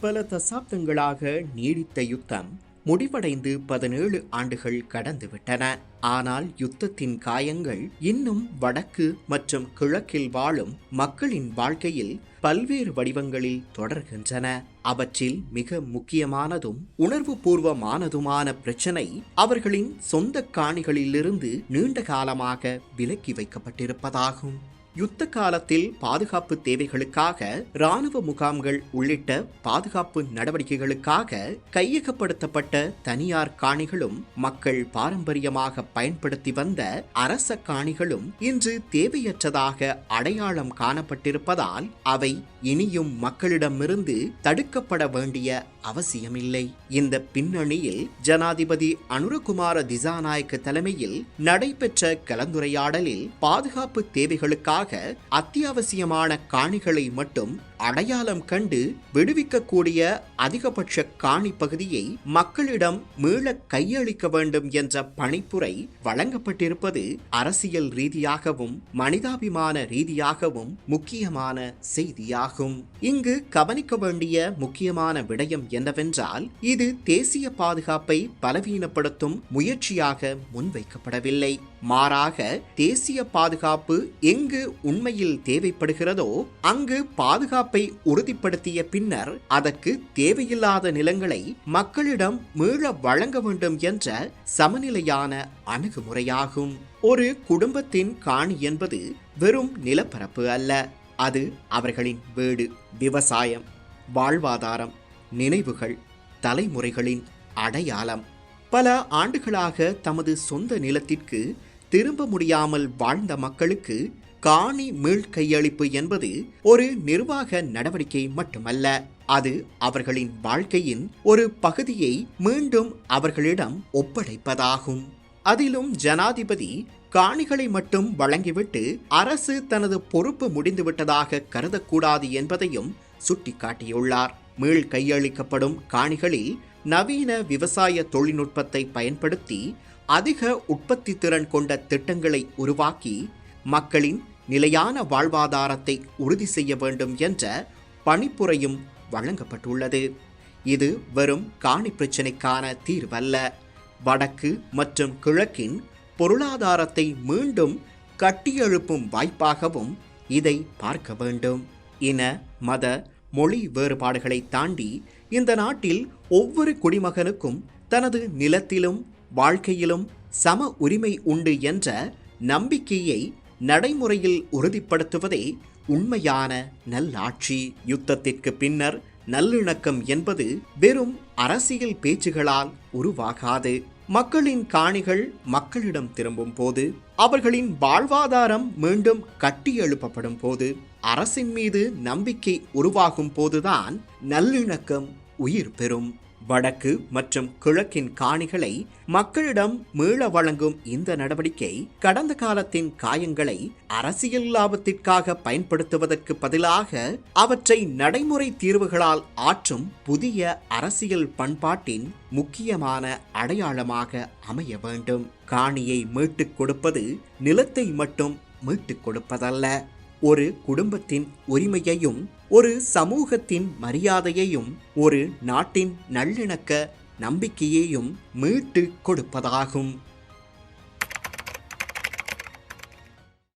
பல தசாப்தங்களாக நீடித்த யுத்தம் முடிவடைந்து 17 ஆண்டுகள் கடந்துவிட்டன. ஆனால் யுத்தத்தின் காயங்கள் இன்னும் வடக்கு மற்றும் கிழக்கில் வாழும் மக்களின் வாழ்க்கையில் பல்வேறு வடிவங்களில் தொடர்கின்றன. அவற்றில் மிக முக்கியமானதும் உணர்வுபூர்வமானதுமான பிரச்சினை அவர்களின் சொந்த காணிகளிலிருந்து நீண்ட காலமாக விலக்கி வைக்கப்பட்டிருப்பதாகும். யுத்த காலத்தில் பாதுகாப்பு தேவைகளுக்காக இராணுவ முகாம்கள் உள்ளிட்ட பாதுகாப்பு நடவடிக்கைகளுக்காக கையகப்படுத்தப்பட்ட தனியார் காணிகளும் மக்கள் பாரம்பரியமாக பயன்படுத்தி வந்த அரச காணிகளும் இன்று தேவையற்றதாக அடையாளம் காணப்பட்டிருப்பதால் அவை இனியும் மக்களிடமிருந்து தடுக்கப்பட வேண்டிய அவசியமில்லை. இந்த பின்னணியில் ஜனாதிபதி அனுரகுமார திசாநாயக்க தலைமையில் நடைபெற்ற கலந்துரையாடலில் பாதுகாப்பு தேவைகளுக்காக அத்தியாவசியமான காணிகளை மட்டும் அடையாளம் கண்டு விடுவிக்கக்கூடிய அதிகபட்ச காணி பகுதியை மக்களிடம் மீள கையளிக்க வேண்டும் என்ற பணிப்புரை வழங்கப்பட்டிருப்பது அரசியல் ரீதியாகவும் மனிதாபிமான ரீதியாகவும் முக்கியமான செய்தியாகும். இங்கு கவனிக்க வேண்டிய முக்கியமான விடயம் என்னவென்றால், இது தேசிய பாதுகாப்பை பலவீனப்படுத்தும் முயற்சியாக முன்வைக்கப்படவில்லை. மாறாக தேசிய பாதுகாப்பு எங்கு உண்மையில் தேவைப்படுகிறதோ அங்கு பாதுகாப்பை உறுதிப்படுத்திய பின்னர் அதற்கு தேவையில்லாத நிலங்களை மக்களிடம் மீள வழங்க வேண்டும் என்ற சமநிலையான அணுகுமுறையாகும். ஒரு குடும்பத்தின் காணி என்பது வெறும் நிலப்பரப்பு அல்ல. அது அவர்களின் வீடு, விவசாயம், வாழ்வாதாரம், நினைவுகள், தலைமுறைகளின் அடையாளம். பல ஆண்டுகளாக தமது சொந்த நிலத்திற்கு திரும்ப முடியாமல் வாழ்ந்த மக்களுக்கு காணி மீள் கையளிப்பு என்பது ஒரு நிர்வாக நடவடிக்கை மட்டுமல்ல. அது அவர்களின் வாழ்க்கையின் ஒரு பகுதியை மீண்டும் அவர்களிடம் ஒப்படைப்பதாகும். அதிலும் ஜனாதிபதி காணிகளை மட்டும் வழங்கிவிட்டு அரசு தனது பொறுப்பு முடிந்துவிட்டதாக கருதக்கூடாது என்பதையும் சுட்டிக்காட்டியுள்ளார். மீள் கையளிக்கப்படும் காணிகளில் நவீன விவசாய தொழில்நுட்பத்தை பயன்படுத்தி அதிக உற்பத்தி திறன் கொண்ட திட்டங்களை உருவாக்கி மக்களின் நிலையான வாழ்வாதாரத்தை உறுதி செய்ய வேண்டும் என்ற பணிப்புரையும் வழங்கப்பட்டுள்ளது. இது வெறும் காணி பிரச்சினைக்கான தீர்வல்ல, வடக்கு மற்றும் கிழக்கின் பொருளாதாரத்தை மீண்டும் கட்டியெழுப்பும் வாய்ப்பாகவும் இதை பார்க்க வேண்டும். இன, மத, மொழி வேறுபாடுகளை தாண்டி இந்த நாட்டில் ஒவ்வொரு குடிமகனுக்கும் தனது நிலத்திலும் வாழ்க்கையிலும் சம உரிமை உண்டு என்ற நம்பிக்கையை நடைமுறையில் உறுதிப்படுத்துவதே உண்மையான நல்லாட்சி. யுத்தத்திற்கு பின்னர் நல்லிணக்கம் என்பது வெறும் அரசியல் பேச்சுகளால் உருவாகாது. மக்களின் காணிகள் மக்களிடம் திரும்பும் போது, அவர்களின் வாழ்வாதாரம் மீண்டும் கட்டியெழுப்பப்படும் போது, அரசின் மீது நம்பிக்கை உருவாகும் போதுதான் நல்லிணக்கம் உயிர் பெறும். வடக்கு மற்றும் கிழக்கின் காணிகளை மக்களிடம் மீள வழங்கும் இந்த நடவடிக்கை கடந்த காலத்தின் காயங்களை அரசியல் லாபத்திற்காக பயன்படுத்துவதற்கு பதிலாக அவற்றை நடைமுறை தீர்வுகளால் ஆற்றும் புதிய அரசியல் பண்பாட்டின் முக்கியமான அடையாளமாக அமைய வேண்டும். காணியை மீட்டுக் கொடுப்பது நிலத்தை மட்டும் மீட்டுக் கொடுப்பதல்ல, ஒரு குடும்பத்தின் உரிமையையும் ஒரு சமூகத்தின் மரியாதையையும் ஒரு நாட்டின் நல்லிணக்க நம்பிக்கையையும் மீட்டு கொடுப்பதாகும்.